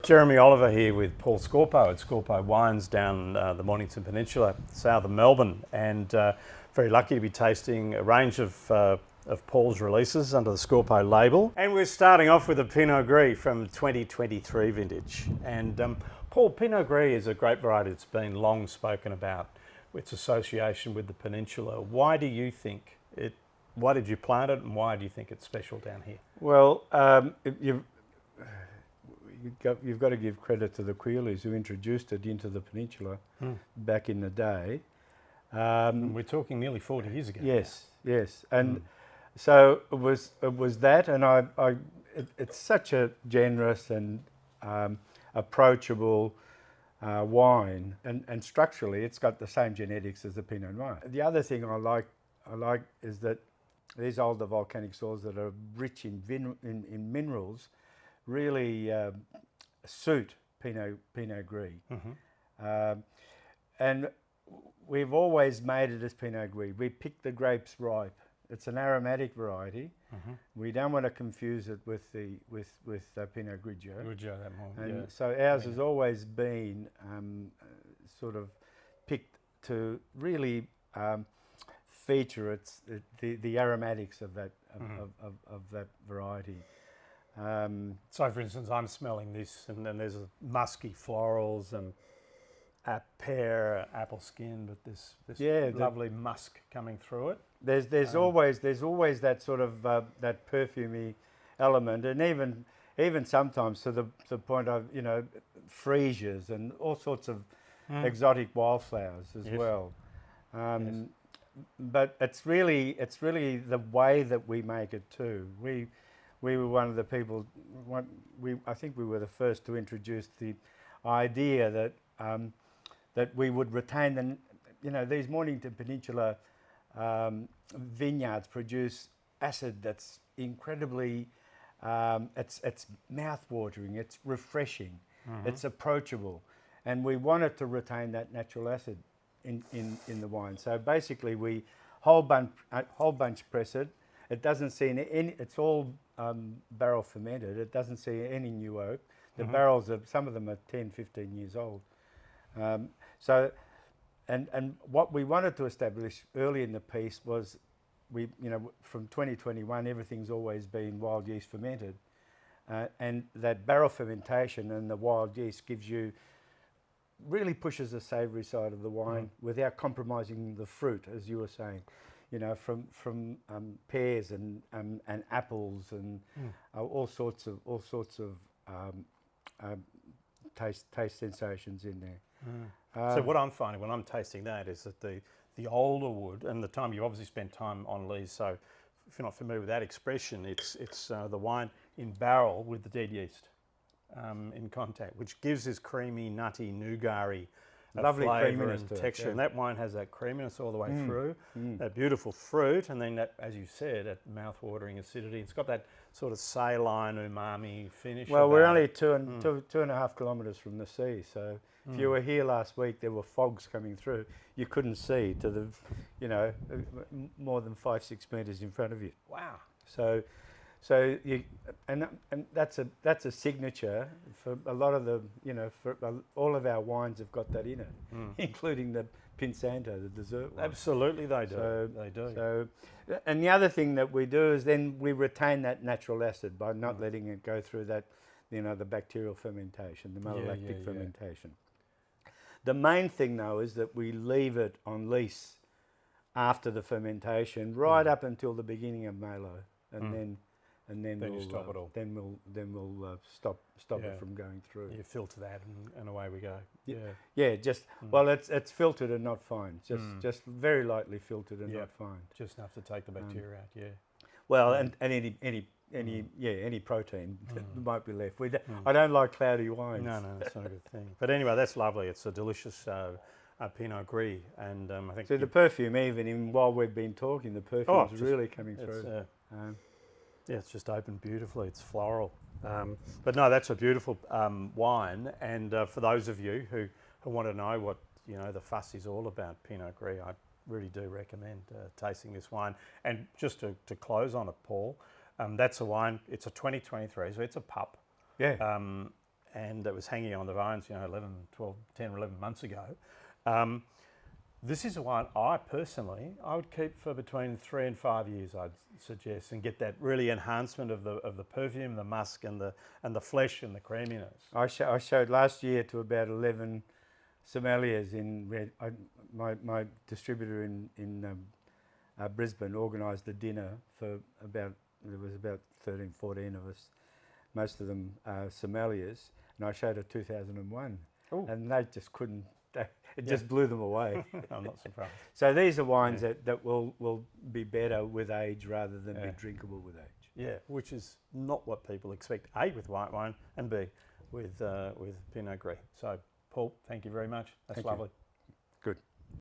Jeremy Oliver here with Paul Scorpo at Scorpo Wines down the Mornington Peninsula, south of Melbourne, and very lucky to be tasting a range of Paul's releases under the Scorpo label. And we're starting off with a Pinot Gris from 2023 vintage. And Paul, Pinot Gris is a grape variety that's been long spoken about, its association with the peninsula. Why do you think it? Why did you plant it, and why do you think it's special down here? Well, you've got to give credit to the Quealys who introduced it into the peninsula back in the day. And we're talking nearly 40 years ago. Yes, and so it was that, and it's such a generous and approachable wine, and structurally it's got the same genetics as the Pinot Noir. The other thing I like is that these older volcanic soils that are rich in minerals really suit Pinot Gris. And we've always made it as Pinot Gris. We pick the grapes ripe. It's an aromatic variety. We don't want to confuse it with Pinot Grigio. That one, and so ours has always been sort of picked to really feature the aromatics of that of that variety. So, for instance, I'm smelling this, and then there's musky florals and pear, apple skin, but this lovely musk coming through it. There's always that sort of that perfumey element, and even sometimes to the point of freesias and all sorts of exotic wildflowers as well. But it's really the way that we make it too. We were one of the people. I think we were the first to introduce the idea that we would retain these Mornington Peninsula vineyards produce acid that's incredibly. It's mouth-watering. It's refreshing. It's approachable, and we wanted to retain that natural acid in the wine. So basically, we whole bunch press it. It doesn't see any. It's all barrel fermented. It doesn't see any new oak. The barrels some of them are 10, 15 years old. So, and what we wanted to establish early in the piece was, from 2021, everything's always been wild yeast fermented, and that barrel fermentation and the wild yeast really pushes the savoury side of the wine without compromising the fruit, as you were saying. From pears and apples and all sorts of taste sensations in there. So what I'm finding when I'm tasting that is that the older wood, and the time you obviously spent time on lees, so if you're not familiar with that expression, it's the wine in barrel with the dead yeast in contact, which gives this creamy, nutty, nougat-y lovely flavour creaminess and to it, texture. yeah. And that wine has that creaminess all the way through, that beautiful fruit, and then that, as you said, that mouth-watering acidity. It's got that sort of saline umami finish. Well, we're only two and a half kilometres from the sea, so if you were here last week, there were fogs coming through. You couldn't see to the, more than 5-6 metres in front of you. Wow. So you and that's a signature for a lot of the for all of our wines have got that in it, including the Pinsanto, the dessert wine. Absolutely, they do. They do. So, and the other thing that we do is then we retain that natural acid by not letting it go through that, the bacterial fermentation, the malolactic fermentation. The main thing though is that we leave it on lease after the fermentation, right up until the beginning of malo, and then we'll you stop it all. Then we'll stop it from going through. You filter that and away we go. Well, it's filtered and not fined. Just very lightly filtered and not fined. Just enough to take the bacteria out. Yeah. Well, and any protein that might be left. I don't like cloudy wines. No, that's not a good thing. But anyway, that's lovely. It's a delicious Pinot Gris, and I think. So the perfume, even while we've been talking, the perfume is really coming through. It's just opened beautifully. It's floral. But no, that's a beautiful wine. And for those of you who want to know what the fuss is all about Pinot Gris, I really do recommend tasting this wine. And just to close on it, Paul, that's a wine. It's a 2023, so it's a pup. Yeah. and it was hanging on the vines, 11, 12, 10 or 11 months ago. This is a wine I would keep for between 3 and 5 years, I'd suggest, and get that really enhancement of the perfume, the musk, and the flesh and the creaminess. I showed last year to about 11 sommeliers in my distributor in Brisbane organised a dinner for there was about 13, 14 of us, most of them sommeliers, and I showed a 2001. Ooh. And they just couldn't. It just blew them away. I'm not surprised. So these are wines that will be better with age rather than be drinkable with age. Yeah, which is not what people expect, A, with white wine, and B, with Pinot Gris. So, Paul, thank you very much. That's lovely.